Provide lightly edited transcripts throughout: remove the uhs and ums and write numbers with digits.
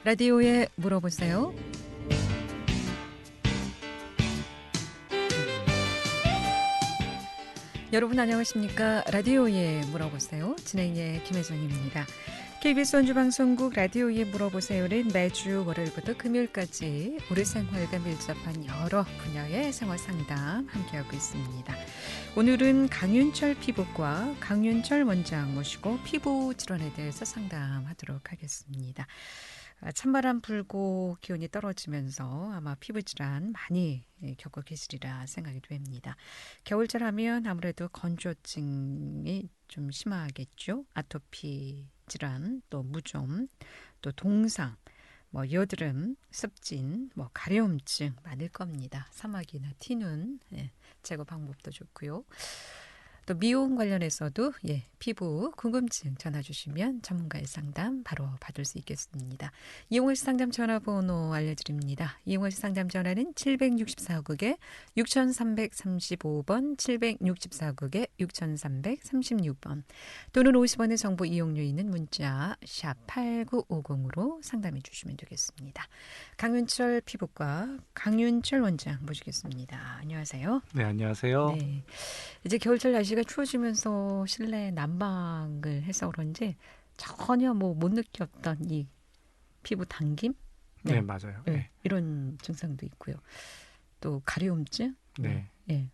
라디오에 물어보세요. 여러분 안녕하십니까? 라디오에 물어보세요. 진행의 김혜정입니다. KBS 원주방송국 라디오에 물어보세요는 매주 월요일부터 금요일까지 우리 생활과 밀접한 여러 분야의 생활 상담 함께하고 있습니다. 오늘은 강윤철 피부과 강윤철 원장 모시고 피부 질환에 대해서 상담하도록 하겠습니다. 찬바람 불고 기온이 떨어지면서 아마 피부 질환 많이 겪고 계시리라 생각이 됩니다. 겨울철 하면 아무래도 건조증이 좀 심하겠죠. 아토피 질환, 또 무좀, 또 동상, 여드름, 습진, 가려움증 많을 겁니다. 사막이나 티눈 제거 방법도 좋고요. 또 미용 관련해서도 피부 궁금증 전화 주시면 전문가의 상담 바로 받을 수 있겠습니다. 이용월 상담 전화번호 알려드립니다. 이용월 상담 전화는 764국에 6335번, 764국에 6336번 또는 50원의 정보 이용료 있는 문자 샵 8950으로 상담해 주시면 되겠습니다. 강윤철 피부과 강윤철 원장 모시겠습니다. 안녕하세요. 네, 안녕하세요. 네, 이제 겨울철 날씨가 추워지면서 실내 난방을 해서 그런지 전혀 못 느꼈던 이 피부 당김? 네, 맞아요. 네. 이런 증상도 있고요. 또 가려움증? 네.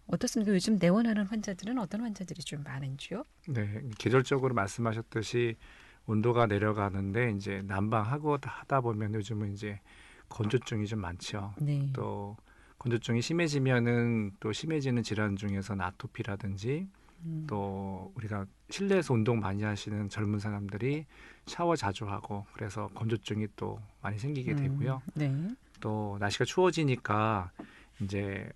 어떻습니까? 요즘 내원하는 환자들은 어떤 환자들이 좀 많은지요? 네, 계절적으로 말씀하셨듯이 온도가 내려가는데 이제 난방하고 하다 보면 요즘은 이제 건조증이 좀 많죠. 네. 또 건조증이 심해지면은 또 심해지는 질환 중에서는 아토피라든지 또 우리가 실내에서 운동 많이 하시는 젊은 사람들이 샤워 자주 하고 그래서 건조증이 또 많이 생기게 되고요. 네. 또 날씨가 추워지니까 이제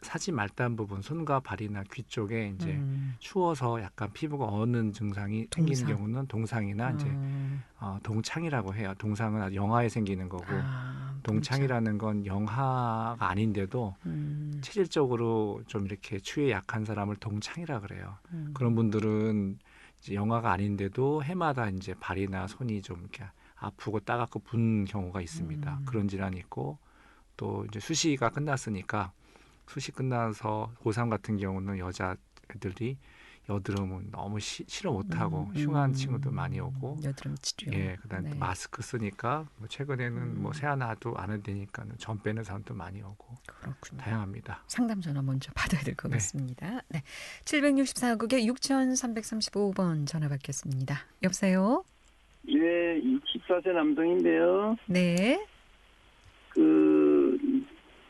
사지 말단 부분 손과 발이나 귀 쪽에 이제 추워서 약간 피부가 어는 증상이 생기는 경우는 동상이나 이제 동창이라고 해요. 동상은 아주 영하에 생기는 거고 동창이라는 건 영하가 아닌데도 체질적으로 좀 이렇게 추위에 약한 사람을 동창이라 그래요. 그런 분들은 이제 영하가 아닌데도 해마다 이제 발이나 손이 좀 이렇게 아프고 따갑고 붓는 경우가 있습니다. 그런 질환이 있고 또 이제 수시가 끝났으니까 수시 끝나서 고3 같은 경우는 여자애들이 여드름은 너무 싫어 못하고 흉한 친구도 많이 오고 여드름 치료. 그다음에 또 마스크 쓰니까 최근에는 세안하도 안 해도 되니까 전 빼는 사람도 많이 오고 그렇군요. 다양합니다. 상담 전화 먼저 받아야 될 것 같습니다. 네. 764국에 6335번 전화 받겠습니다. 여보세요? 예, 24세 남성인데요. 네.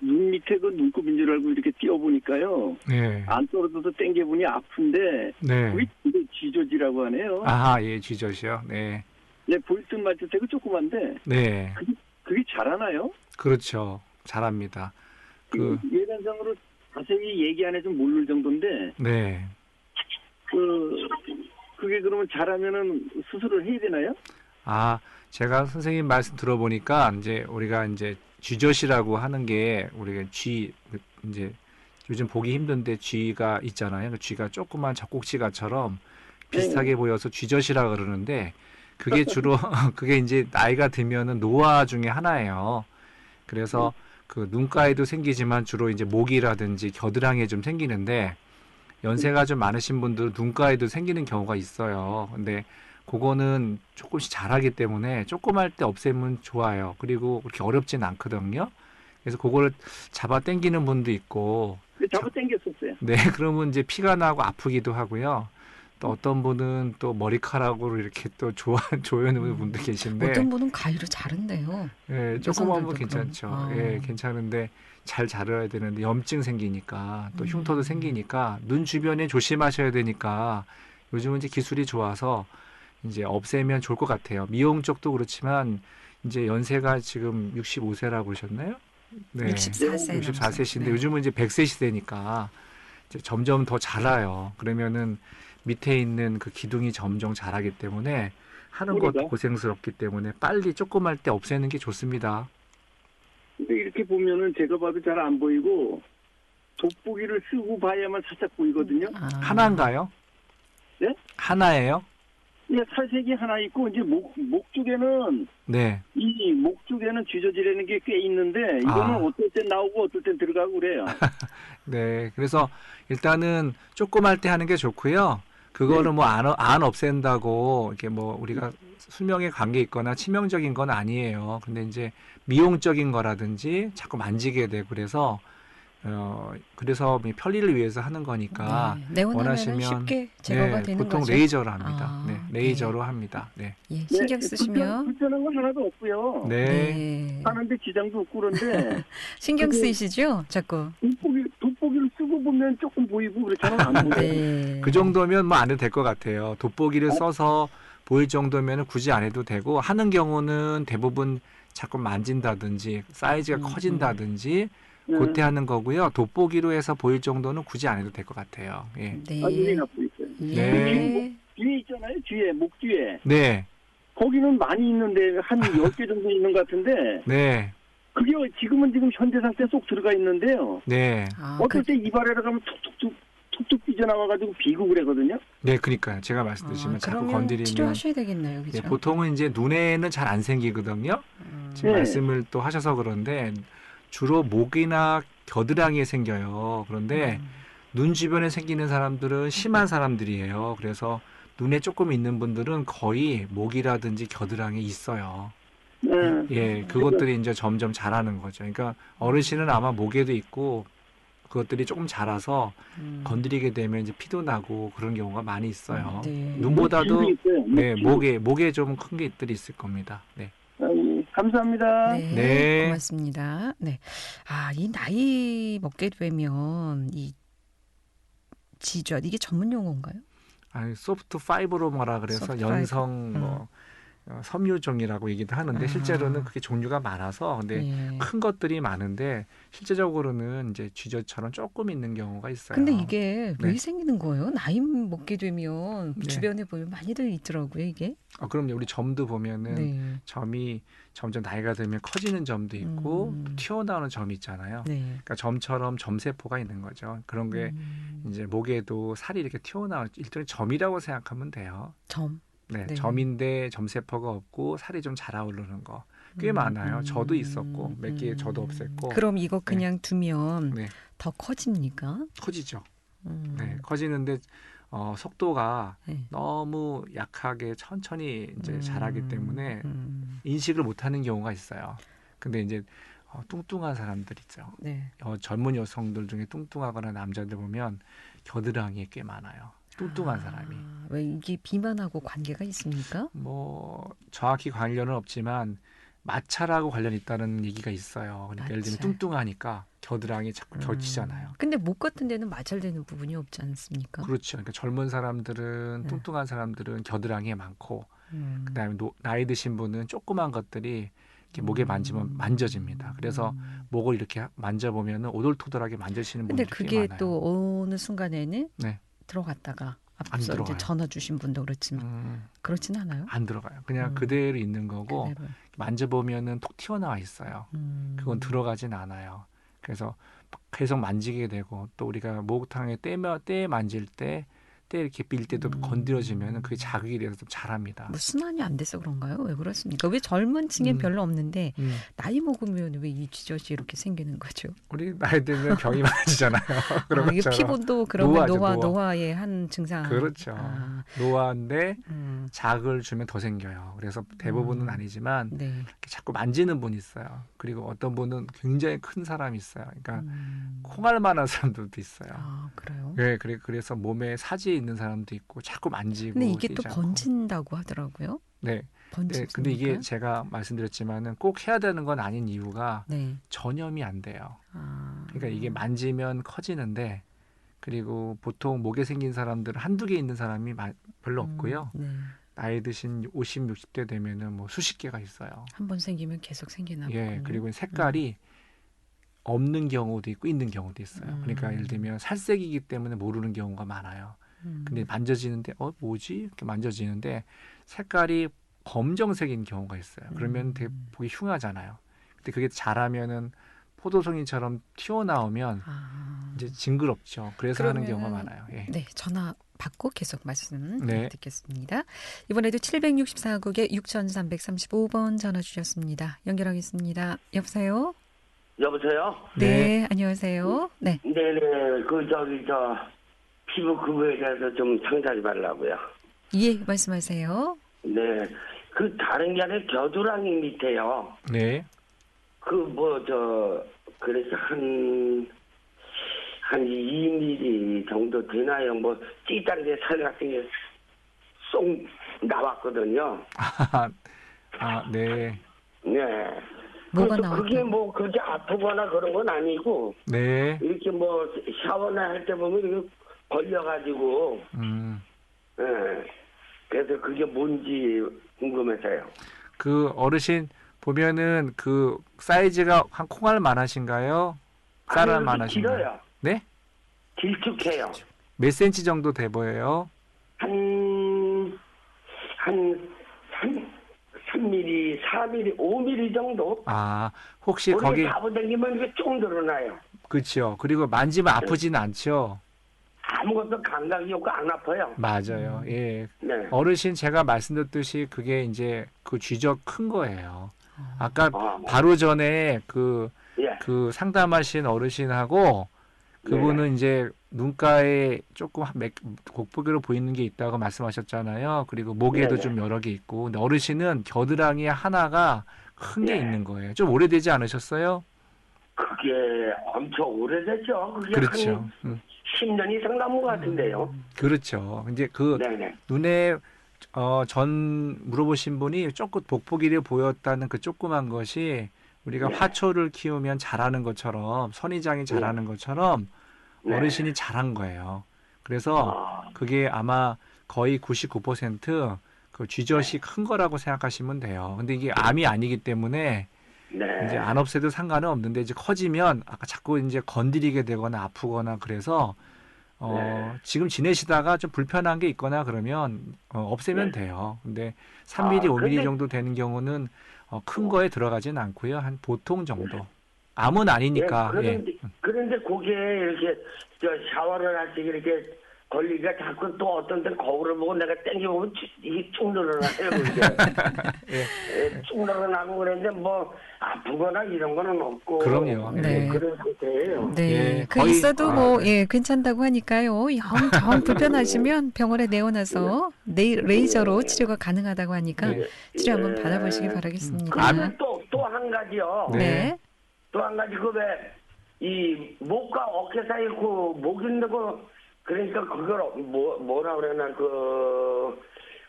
눈 밑에 눈곱인 줄 알고 이렇게 띄워보니까요. 네. 안 떨어져서 당겨보니 아픈데. 네. 그게 쥐젖이라고 하네요. 아하, 쥐젖이요. 네. 예, 볼 듯 말 듯 되고 조그만데. 네. 그게 자라나요? 그렇죠. 잘합니다. 예단상으로 자세히 얘기 안 해좀 모를 정도인데. 네. 그게 그러면 자라면은 수술을 해야 되나요? 제가 선생님 말씀 들어보니까 우리가 쥐젖이라고 하는 게 우리가 이제 요즘 보기 힘든데 쥐가 있잖아요. 그 쥐가 조그만 젖꼭지가처럼 비슷하게 보여서 쥐젖이라 그러는데 그게 주로 그게 이제 나이가 들면은 노화 중에 하나예요. 그래서 그 눈가에도 생기지만 주로 이제 목이라든지 겨드랑이에 좀 생기는데 연세가 좀 많으신 분들은 눈가에도 생기는 경우가 있어요. 근데 그거는 조금씩 자라기 때문에 조그만 때 없애면 좋아요. 그리고 그렇게 어렵진 않거든요. 그래서 그거를 잡아 당기는 분도 있고. 잡아 당겼었어요. 네, 그러면 이제 피가 나고 아프기도 하고요. 또 어떤 분은 또 머리카락으로 이렇게 또 조여놓는 분도 계신데. 어떤 분은 가위로 자른대요. 네, 조그만 분 괜찮죠. 괜찮은데 잘 자라야 되는데 염증 생기니까 또 흉터도 생기니까 눈 주변에 조심하셔야 되니까 요즘은 이제 기술이 좋아서 이제 없애면 좋을 것 같아요. 미용 쪽도 그렇지만 이제 연세가 지금 65세라고 그러셨나요? 네. 64세신데 요즘은 이제 100세 시대니까 이제 점점 더 자라요. 그러면은 밑에 있는 그 기둥이 점점 자라기 때문에 하는 것도 고생스럽기 때문에 빨리 조그만 때 없애는 게 좋습니다. 근데 이렇게 보면은 제가 봐도 잘 안 보이고 돋보기를 쓰고 봐야만 살짝 보이거든요. 하나인가요? 네? 하나예요? 예, 살색이 하나 있고 이제 목 쪽에는 네. 이 목 쪽에는 쥐저지라는 게 꽤 있는데 이거는 어떨 땐 나오고 어떨 땐 들어가고 그래요. 네. 그래서 일단은 조그말 때 하는 게 좋고요. 그거는 네. 뭐 안 없앤다고 이렇게 뭐 우리가 수명에 관계 있거나 치명적인 건 아니에요. 근데 이제 미용적인 거라든지 자꾸 만지게 되고 그래서 편리를 위해서 하는 거니까 네. 내원하면 원하시면 쉽게 제거가 네, 되는 보통 거죠. 레이저로 합니다. 아, 네, 레이저로 합니다. 네. 예, 네, 신경 쓰시면 불편한 건 하나도 없고요. 네. 네. 하는데 지장도 없고 그런데 신경 그게 쓰이시죠? 자꾸. 돋보기를 쓰고 보면 조금 보이고 그렇잖아요. 안 보여요. 네. 그 정도면 뭐 안 해도 될 것 같아요. 돋보기를 써서 보일 정도면 굳이 안 해도 되고 하는 경우는 대부분 자꾸 만진다든지 사이즈가 커진다든지 그때 하는 거고요. 돋보기로 해서 보일 정도는 굳이 안 해도 될 것 같아요. 예. 네. 눈이 나쁘고 있어요. 예. 뒤에 있잖아요. 뒤에 목 뒤에. 네. 거기는 많이 있는데 한 10개 정도 있는 것 같은데 네. 그게 지금 현재 상태에 쏙 들어가 있는데요. 네. 어떨 때 이발하러 가면 툭툭 삐져나와가지고 비고 그러거든요. 네, 그러니까요. 제가 말씀드리면 자꾸 그러면 건드리면 치료하셔야 되겠네요. 네, 그죠? 보통은 이제 눈에는 잘 안 생기거든요. 지금 네. 말씀을 또 하셔서 그런데 주로 목이나 겨드랑이에 생겨요. 그런데 눈 주변에 생기는 사람들은 심한 사람들이에요. 그래서 눈에 조금 있는 분들은 거의 목이라든지 겨드랑이에 있어요. 네. 예, 그것들이 이제 점점 자라는 거죠. 그러니까 어르신은 아마 목에도 있고 그것들이 조금 자라서 건드리게 되면 이제 피도 나고 그런 경우가 많이 있어요. 네. 눈보다도 있어요. 네, 목에 좀 큰 것들이 있을 겁니다. 네. 예. 감사합니다. 네, 네. 고맙습니다. 네. 이 나이 먹게 되면 이 지젓 이게 전문 용어인가요? 아니, 소프트 파이브로마라 그래서 소프트 연성 파이브. 뭐 섬유종이라고 얘기도 하는데 실제로는 그게 종류가 많아서 근데 예. 큰 것들이 많은데 실제적으로는 이제 쥐젖처럼 조금 있는 경우가 있어요. 근데 이게 왜 네. 생기는 거예요? 나이 먹게 되면 네. 주변에 보면 많이들 있더라고요, 이게. 그럼요. 우리 점도 보면은 네. 점이 점점 나이가 들면 커지는 점도 있고 또 튀어나오는 점이 있잖아요. 네. 그러니까 점처럼 점세포가 있는 거죠. 그런 게 이제 목에도 살이 이렇게 튀어나온 일종의 점이라고 생각하면 돼요. 점. 네, 네. 점인데 점세포가 없고 살이 좀 자라오르는 거 꽤 많아요. 저도 있었고 몇 개 저도 없앴고. 그럼 이거 그냥 두면 네, 더 커집니까? 커지죠. 음. 네, 커지는데 속도가 네. 너무 약하게 천천히 이제 자라기 때문에 음. 인식을 못하는 경우가 있어요. 근데 이제 뚱뚱한 사람들 있죠. 네. 젊은 여성들 중에 뚱뚱하거나 남자들 보면 겨드랑이에 꽤 많아요. 뚱뚱한 사람이. 왜 이게 비만하고 관계가 있습니까? 뭐 정확히 관련은 없지만 마찰하고 관련이 있다는 얘기가 있어요. 그러니까 예를 들면 마찰. 뚱뚱하니까 겨드랑이 자꾸 겹치잖아요. 근데 목 같은 데는 마찰되는 부분이 없지 않습니까? 그렇죠. 그러니까 젊은 사람들은 네. 뚱뚱한 사람들은 겨드랑이에 많고 음. 그다음에 나이 드신 분은 조그만 것들이 이렇게 목에 만지면 만져집니다. 그래서 목을 이렇게 만져보면 오돌토돌하게 만지시는 근데 분들이 꽤 그게 많아요. 또 어느 순간에는 네. 들어갔다가 안 앞서 이제 들어가요. 전화 주신 분도 그렇지만 그렇진 않아요. 안 들어가요. 그냥 그대로 있는 거고 그대로. 만져보면은 톡 튀어나와 있어요. 그건 들어가진 않아요. 그래서 계속 만지게 되고 또 우리가 목탕에 때 만질 때 이렇게 빌 때도 건드려지면 그게 자극이 돼서 좀 자랍니다. 뭐 순환이 안 돼서 그런가요? 왜 그렇습니까? 왜 젊은 층엔 별로 없는데 나이 먹으면 왜 이 쥐젖이 이렇게 생기는 거죠? 우리 나이 들면 병이 많아지잖아요. 그런 이게 것처럼. 피부도 그러면 노화죠, 노화의 한 증상. 그렇죠. 노화인데 음. 자극을 주면 더 생겨요. 그래서 대부분은 아니지만 네. 이렇게 자꾸 만지는 분이 있어요. 그리고 어떤 분은 굉장히 큰 사람이 있어요. 그러니까 콩알만한 사람들도 있어요. 그래요? 네, 그래서 몸에 사지에 있는 사람도 있고 자꾸 만지고. 근데 이게 또 떼지 않고. 번진다고 하더라고요. 네. 번지니까. 네, 근데 이게 제가 말씀드렸지만은 꼭 해야 되는 건 아닌 이유가 네. 전염이 안 돼요. 그러니까 이게 만지면 커지는데 그리고 보통 목에 생긴 사람들은 한두 개 있는 사람이 별로 없고요. 네. 나이 드신 50, 60대 되면은 뭐 수십 개가 있어요. 한 번 생기면 계속 생기나 보군요. 예, 그리고 색깔이 없는 경우도 있고 있는 경우도 있어요. 그러니까 예를 들면 살색이기 때문에 모르는 경우가 많아요. 근데 만져지는데 뭐지? 이렇게 만져지는데 색깔이 검정색인 경우가 있어요. 그러면 되게 보기 흉하잖아요. 근데 그게 자라면은 포도송이처럼 튀어나오면 이제 징그럽죠. 그래서 하는 경우가 많아요. 예. 네, 전화 받고 계속 말씀 네. 듣겠습니다. 이번에도 764국에 6335번 전화 주셨습니다. 연결하겠습니다. 여보세요? 여보세요? 네, 안녕하세요. 네. 네네. 피부 그거에 대해서 좀 상담해 달라고요. 예, 말씀하세요. 네. 다른 게 아니라 겨드랑이 밑에요. 네. 그래서 한 2mm 정도 되나요? 찌다는 게 살 같은 게 쏙 나왔거든요. 네. 네. 뭐가 그게 나왔다고? 그렇게 아프거나 그런 건 아니고, 네. 이렇게 샤워나 할 때 보면 이게 걸려가지고, 네. 그래서 그게 뭔지 궁금해서요. 그 어르신 보면은 그 사이즈가 한 콩알 만하신가요? 쌀알 만하신가요? 길어요. 네? 길쭉해요. 몇 센치 정도 돼 보여요? 한 3mm, 4mm, 5mm 정도? 혹시 거기 잡아당기면 이게 쭉 늘어나요. 그렇죠. 그리고 만지면 아프진 않죠? 아무것도 감각이 없고 안 아파요. 맞아요. 예. 네. 어르신 제가 말씀드렸듯이 그게 이제 그 쥐적 큰 거예요. 아까 아, 바로 전에 그 예. 상담하신 어르신하고 그분은 이제 눈가에 조금 곱보기로 보이는 게 있다고 말씀하셨잖아요. 그리고 목에도 네네. 좀 여러 개 있고. 근데 어르신은 겨드랑이에 하나가 큰 게 네. 있는 거예요. 좀 오래되지 않으셨어요? 그게 엄청 오래됐죠. 그게 그렇죠. 한 10년 이상 남은 것 같은데요. 그렇죠. 이제 네네. 눈에 전 물어보신 분이 조금 복복이려 보였다는 그 조그만 것이 우리가 네. 화초를 키우면 자라는 것처럼 선인장이 자라는 것처럼 네. 어르신이 자란 거예요. 그래서 그게 아마 거의 99%그 쥐젖이 큰 거라고 생각하시면 돼요. 근데 이게 암이 아니기 때문에 네. 이제 안 없애도 상관은 없는데 이제 커지면 아까 자꾸 이제 건드리게 되거나 아프거나 그래서 지금 지내시다가 좀 불편한 게 있거나 그러면 없애면 돼요. 근데 3mm, 5mm 정도 되는 경우는 큰 거에 들어가진 않고요. 한 보통 정도. 암은 아니니까. 그런데 그게 이렇게 샤워를 할 때 이렇게 걸리기가 자꾸 또 어떤 때 거울을 보고 내가 땡겨보면 이게 쭉 늘어나요. 쭉 늘어나고 그랬는데 아프거나 이런 거는 없고. 그럼요. 네. 그런 상태예요. 네, 예, 그 거의- 있어도 괜찮다고 하니까요. 영 불편하시면 병원에 내원해서 레이저로 치료가 가능하다고 하니까 치료 한번 받아보시기 바라겠습니다. 그런데 또 한 가지요. 네. 또 한 가지 이 목과 어깨 사이 목 있는 그러니까 그걸 뭐라 그러나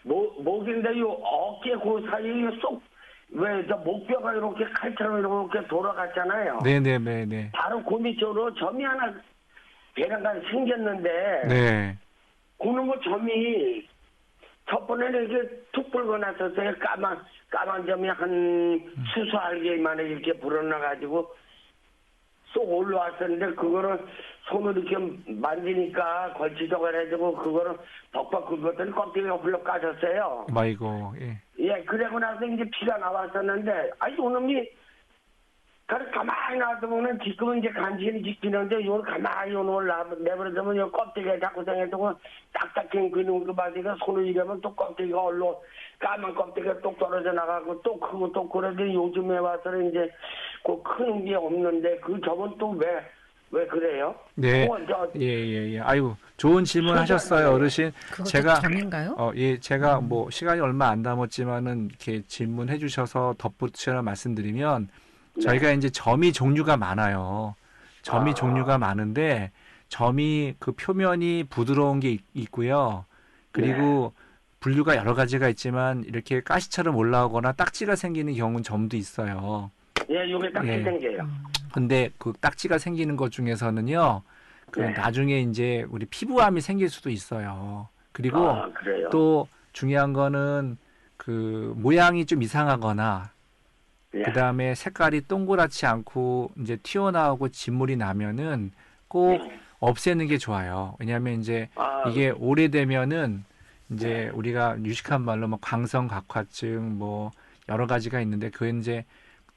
목인데 요 어깨 사이에 왜 목뼈가 이렇게 칼처럼 이렇게 돌아갔잖아요. 네네네. 바로 그 밑으로 점이 하나 배란간 생겼는데 네. 그런 점이 첫 번에는 이렇게 툭 불고 났었어요. 까만 점이 한 수수알개만 이렇게 불어나가지고 쏙 올라왔었는데 그거를 손으로 이렇게 만지니까 걸치다가 해가지고 그거를 벅벅 긁었더니 껍데기가 훌러 까졌어요. 아이고. 예. 예, 그러고 나서 이제 피가 나왔었는데 이놈이 가만히 놔두면은 지금은 이제 간신히 지키는데 요걸 가만히 요놈을 내버려두면 요 껍데기가 자꾸 생겨서 딱딱한 그 바디가 손을 이러면 또 껍데기가 까만 껍데기가 똑 떨어져 나가고 또 크고 또 그러더니 요즘에 와서는 이제 그 큰 게 없는데 그 점은 또 왜 그래요? 네. 예. 아이고, 좋은 질문 하셨어요, 어르신. 그것도 점인가요? 제가 시간이 얼마 안 남았지만은 이렇게 질문해 주셔서 덧붙여 말씀드리면 저희가 이제 점이 종류가 많아요. 종류가 많은데 점이 그 표면이 부드러운 게 있고요. 그리고 분류가 여러 가지가 있지만 이렇게 가시처럼 올라오거나 딱지가 생기는 경우는 점도 있어요. 예, 요게 딱지 생겨요. 근데 그 딱지가 생기는 것 중에서는요. 나중에 이제 우리 피부암이 생길 수도 있어요. 그리고 그래요? 또 중요한 거는 그 모양이 좀 이상하거나 그다음에 색깔이 동그랗지 않고 이제 튀어나오고 진물이 나면은 꼭 없애는 게 좋아요. 왜냐하면 이제 이게 오래되면은 이제 우리가 유식한 말로 광선각화증 여러 가지가 있는데 그게 이제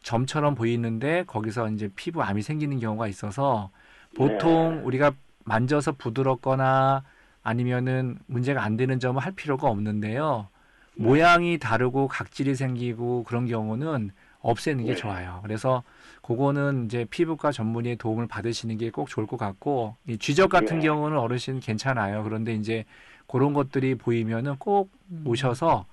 점처럼 보이는데 거기서 이제 피부암이 생기는 경우가 있어서 보통 우리가 만져서 부드럽거나 아니면은 문제가 안 되는 점은 할 필요가 없는데요. 모양이 다르고 각질이 생기고 그런 경우는 없애는 게 좋아요. 그래서 그거는 이제 피부과 전문의의 도움을 받으시는 게 꼭 좋을 것 같고, 이 쥐적 같은 경우는 어르신 괜찮아요. 그런데 이제 그런 것들이 보이면은 꼭 오셔서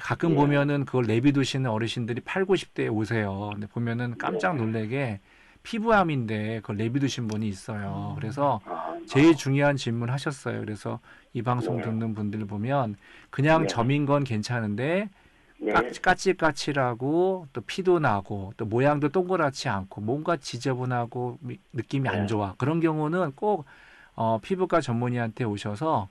가끔 보면은 그걸 내비두시는 어르신들이 8, 90대에 오세요. 근데 보면은 깜짝 놀래게 피부암인데 그걸 내비두신 분이 있어요. 그래서 제일 중요한 질문 하셨어요. 그래서 이 방송 듣는 분들 보면 그냥 점인 건 괜찮은데 까칠까칠하고 또 피도 나고 또 모양도 동그랗지 않고 뭔가 지저분하고 느낌이 안 좋아. 그런 경우는 꼭 피부과 전문의한테 오셔서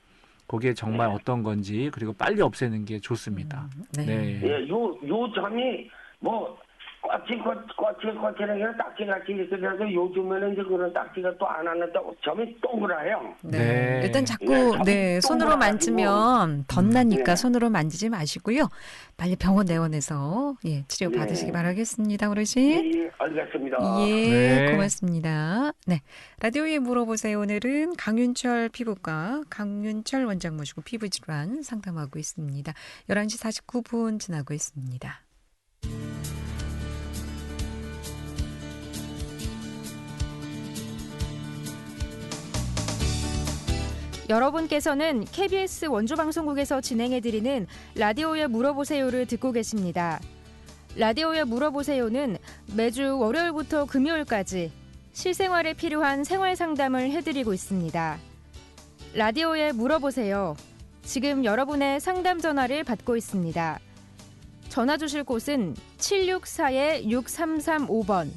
그게 정말 어떤 건지 그리고 빨리 없애는 게 좋습니다. 네. 예, 요 점이 뭐 거칠거칠하게 딱지같이 이렇게 돼서 요즘에는 이제 그런 딱지가 또 안 하는데 점이 동그라요. 네. 일단 자꾸 손으로 만지면 덧나니까 손으로 만지지 마시고요. 빨리 병원 내원해서 치료 받으시기 바라겠습니다, 어르신. 예, 알겠습니다. 예, 고맙습니다. 네. 라디오에 물어보세요. 오늘은 강윤철 피부과 강윤철 원장 모시고 피부질환 상담하고 있습니다. 11시 49분 지나고 있습니다. 여러분께서는 KBS 원주방송국에서 진행해드리는 라디오에 물어보세요를 듣고 계십니다. 라디오에 물어보세요는 매주 월요일부터 금요일까지 실생활에 필요한 생활 상담을 해드리고 있습니다. 라디오에 물어보세요. 지금 여러분의 상담 전화를 받고 있습니다. 전화 주실 곳은 764-6335번,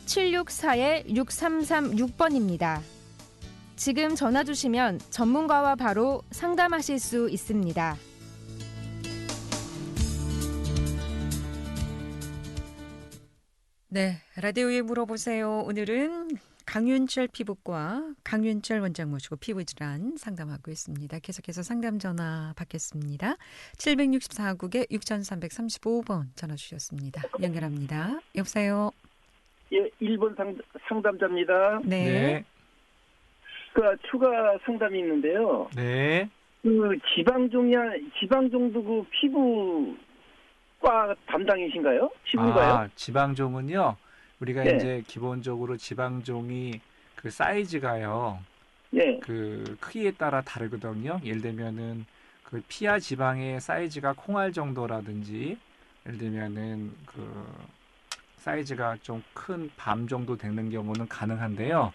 764-6336번입니다. 지금 전화 주시면 전문가와 바로 상담하실 수 있습니다. 네, 라디오에 물어보세요. 오늘은 강윤철 피부과 강윤철 원장 모시고 피부질환 상담하고 있습니다. 계속해서 상담 전화 받겠습니다. 764국에 6335번 전화 주셨습니다. 연결합니다. 여보세요. 예, 1번 상담자입니다. 네. 추가 상담이 있는데요. 네. 지방종도 피부과 담당이신가요? 피부인가요? 지방종은요. 우리가 이제 기본적으로 지방종이 그 사이즈가요. 그 크기에 따라 다르거든요. 예를 들면은 그 피하 지방의 사이즈가 콩알 정도라든지, 예를 들면은 그 사이즈가 좀 큰 밤 정도 되는 경우는 가능한데요.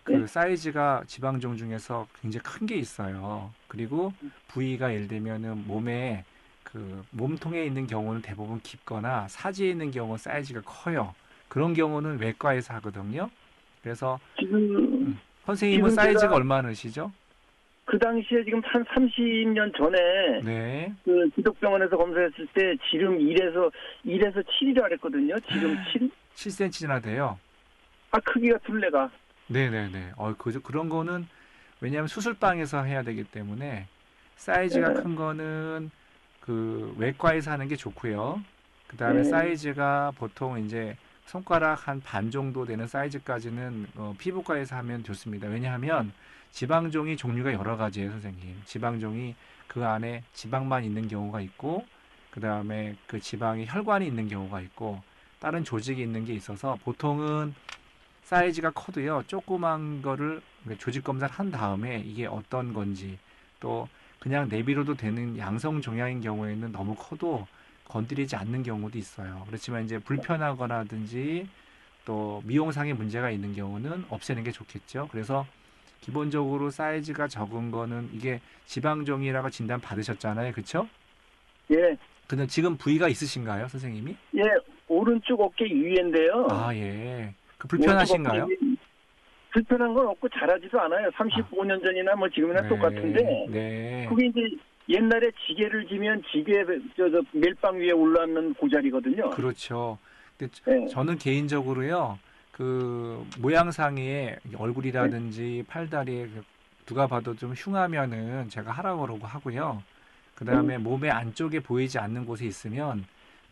그 사이즈가 지방종 중에서 굉장히 큰 게 있어요. 그리고 부위가 예를 들면은 몸에 그 몸통에 있는 경우는 대부분 깊거나 사지에 있는 경우는 사이즈가 커요. 그런 경우는 외과에서 하거든요. 그래서 선생님은 사이즈가 얼마나시죠? 그 당시에 지금 한 30년 전에 그 기독병원에서 검사했을 때 지름 1에서 7이라 그랬거든요. 지름 7? 7cm나 돼요. 크기가 둘레가. 네네네. 그런 거는 왜냐하면 수술방에서 해야 되기 때문에 사이즈가 큰 거는 그 외과에서 하는 게 좋고요. 그 다음에 사이즈가 보통 이제 손가락 한 반 정도 되는 사이즈까지는 피부과에서 하면 좋습니다. 왜냐하면 지방종이 종류가 여러 가지예요, 선생님. 지방종이 그 안에 지방만 있는 경우가 있고, 그 다음에 그 지방에 혈관이 있는 경우가 있고, 다른 조직이 있는 게 있어서 보통은 사이즈가 커도요, 조그만 거를 조직 검사를 한 다음에 이게 어떤 건지, 또 그냥 내비로도 되는 양성 종양인 경우에는 너무 커도 건드리지 않는 경우도 있어요. 그렇지만 이제 불편하거나든지 또 미용상의 문제가 있는 경우는 없애는 게 좋겠죠. 그래서 기본적으로 사이즈가 적은 거는 이게 지방종이라고 진단 받으셨잖아요. 그렇죠? 예. 근데 지금 부위가 있으신가요, 선생님이? 예, 오른쪽 어깨 위인데요. 예. 그 불편하신가요? 불편한 건 없고 잘하지도 않아요. 35년 전이나 뭐 지금이나 똑같은데. 그게 이제 옛날에 지게를 지면 지게 멜빵 위에 올라앉는 고자리거든요. 그렇죠. 근데 저는 개인적으로요. 그 모양상의 얼굴이라든지 팔다리에 누가 봐도 좀 흉하면은 제가 하라고 그러고 하고요. 그 다음에 몸의 안쪽에 보이지 않는 곳에 있으면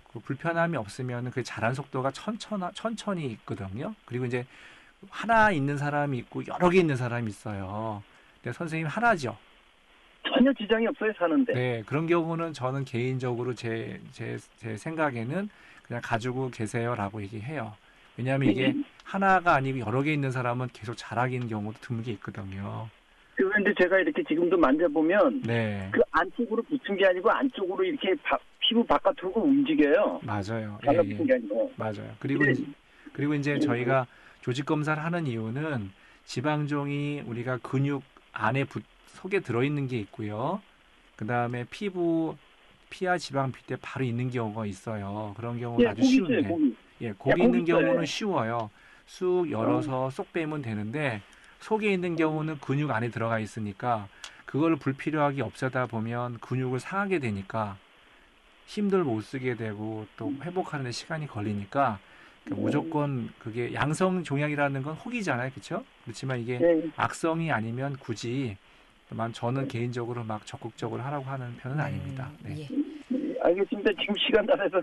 그 불편함이 없으면 그 자란 속도가 천천히 있거든요. 그리고 이제 하나 있는 사람이 있고 여러 개 있는 사람이 있어요. 근데 선생님 하나죠. 전혀 지장이 없어요, 사는데. 네, 그런 경우는 저는 개인적으로 제 생각에는 그냥 가지고 계세요라고 얘기해요. 왜냐하면 이게 하나가 아니고 여러 개 있는 사람은 계속 자라기는 경우도 드물게 있거든요. 그런데 제가 이렇게 지금도 만져보면 네. 그 안쪽으로 붙은 게 아니고 안쪽으로 이렇게 피부 바깥으로 움직여요. 맞아요. 달라붙은 게 아니고. 맞아요. 그리고 이제 저희가 조직 검사를 하는 이유는 지방종이 우리가 근육 안에 속에 들어있는 게 있고요. 그 다음에 피하 지방 밑에 바로 있는 경우가 있어요. 그런 경우는 아주 쉬운데. 고기 있는 경우는 쉬워요. 쑥 열어서 쏙 빼면 되는데 속에 있는 경우는 근육 안에 들어가 있으니까 그걸 불필요하게 없애다 보면 근육을 상하게 되니까 힘들 못 쓰게 되고 또 회복하는 데 시간이 걸리니까 무조건 그게 양성 종양이라는 건 혹이잖아요. 그렇죠? 그렇지만 이게 악성이 아니면 굳이 저는 개인적으로 막 적극적으로 하라고 하는 편은 아닙니다. 네. 알겠습니다. 지금 시간 다 돼서.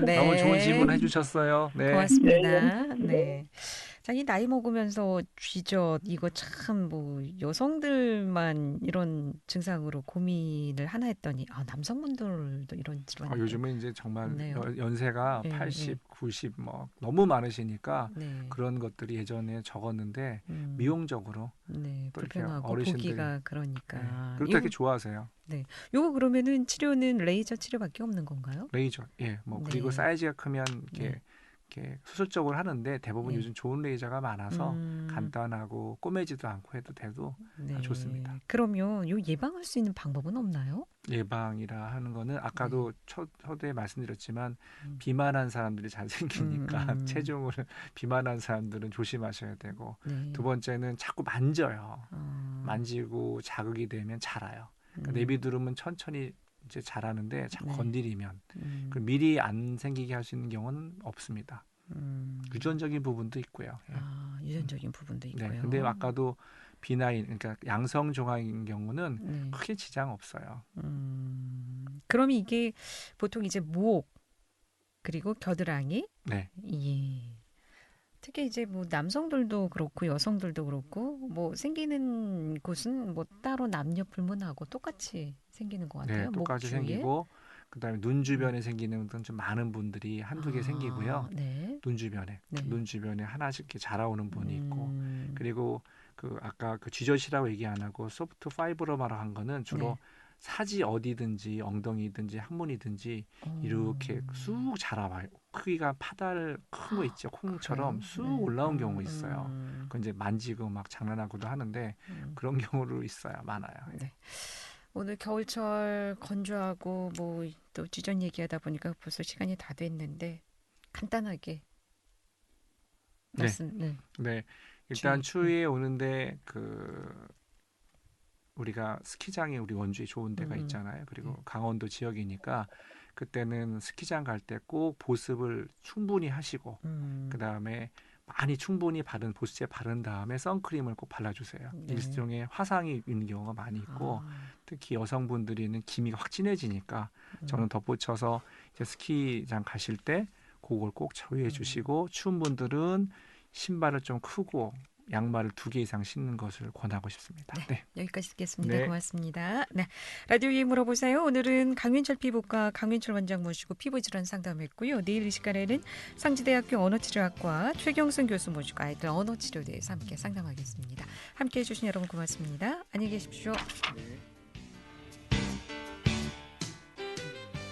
네. 너무 좋은 질문 해주셨어요. 네. 고맙습니다. 네. 자, 이 나이 먹으면서 쥐젓 이거 참 뭐 여성들만 이런 증상으로 고민을 하나 했더니 남성분들도 이런 질환. 요즘은 이제 정말 네. 연세가 80, 90 뭐 너무 많으시니까 네. 그런 것들이 예전에 적었는데 미용적으로 불편하고 어르신들이 보기가 그러니까. 네. 그렇게 좋아하세요. 네. 요거 그러면은 치료는 레이저 치료밖에 없는 건가요? 레이저. 예. 뭐 그리고 사이즈가 크면 이렇게 수술적으로 하는데 대부분 요즘 좋은 레이저가 많아서 간단하고 꼬매지도 않고 해도 좋습니다. 그러면 요 예방할 수 있는 방법은 없나요? 예방이라 하는 거는 아까도 초대에 말씀드렸지만 비만한 사람들이 잘 생기니까 체중을 비만한 사람들은 조심하셔야 되고 두 번째는 자꾸 만져요. 만지고 자극이 되면 자라요. 그러니까 내비두르면 천천히 이제 자라는데 자꾸 건드리면 미리 안 생기게 할 수 있는 경우는 없습니다. 유전적인 부분도 있고요. 유전적인 부분도 있고요. 네, 근데 아까도 비나인 그러니까 양성 종양인 경우는 크게 지장 없어요. 그럼 이게 보통 이제 목 그리고 겨드랑이, 특히 이제 뭐 남성들도 그렇고 여성들도 그렇고 뭐 생기는 곳은 뭐 따로 남녀 불문하고 똑같이 생기는 것 같아요. 네, 똑같이 생기고 그다음에 눈 주변에 생기는 건 좀 많은 분들이 한두 개 생기고요. 눈 주변에 하나씩 이렇게 자라오는 분이 있고 그리고 그 아까 그 쥐젓이라고 얘기 안 하고 소프트 파이브로마로 한 거는 주로 사지 어디든지 엉덩이든지 항문이든지 이렇게 쑥 자라와요. 크기가 파달 큰 거 있죠. 콩처럼 쑥 올라온 경우 있어요. 그건 이제 만지고 막 장난하고도 하는데 그런 경우도 있어요. 많아요. 네. 오늘 겨울철 건조하고 뭐 또 쥐젓 얘기하다 보니까 벌써 시간이 다 됐는데 간단하게 말씀. 네. 일단 추위에 오는데 우리가 스키장이 우리 원주에 좋은 데가 있잖아요. 그리고 강원도 지역이니까 그때는 스키장 갈 때 꼭 보습을 충분히 하시고 그다음에 많이 충분히 보습제 바른 다음에 선크림을 꼭 발라주세요. 일종의 화상이 있는 경우가 많이 있고 특히 여성분들이는 기미가 확 진해지니까 저는 덧붙여서 이제 스키장 가실 때 그걸 꼭 처리해 주시고 추운 분들은 신발을 좀 크고 양말을 2개 이상 신는 것을 권하고 싶습니다. 여기까지 듣겠습니다. 고맙습니다. 라디오에 물어보세요. 오늘은 강윤철 피부과 강윤철 원장 모시고 피부질환 상담했고요. 내일 이 시간에는 상지대학교 언어치료학과 최경순 교수 모시고 아이들 언어치료에 대해서 함께 상담하겠습니다. 함께해 주신 여러분 고맙습니다. 안녕히 계십시오.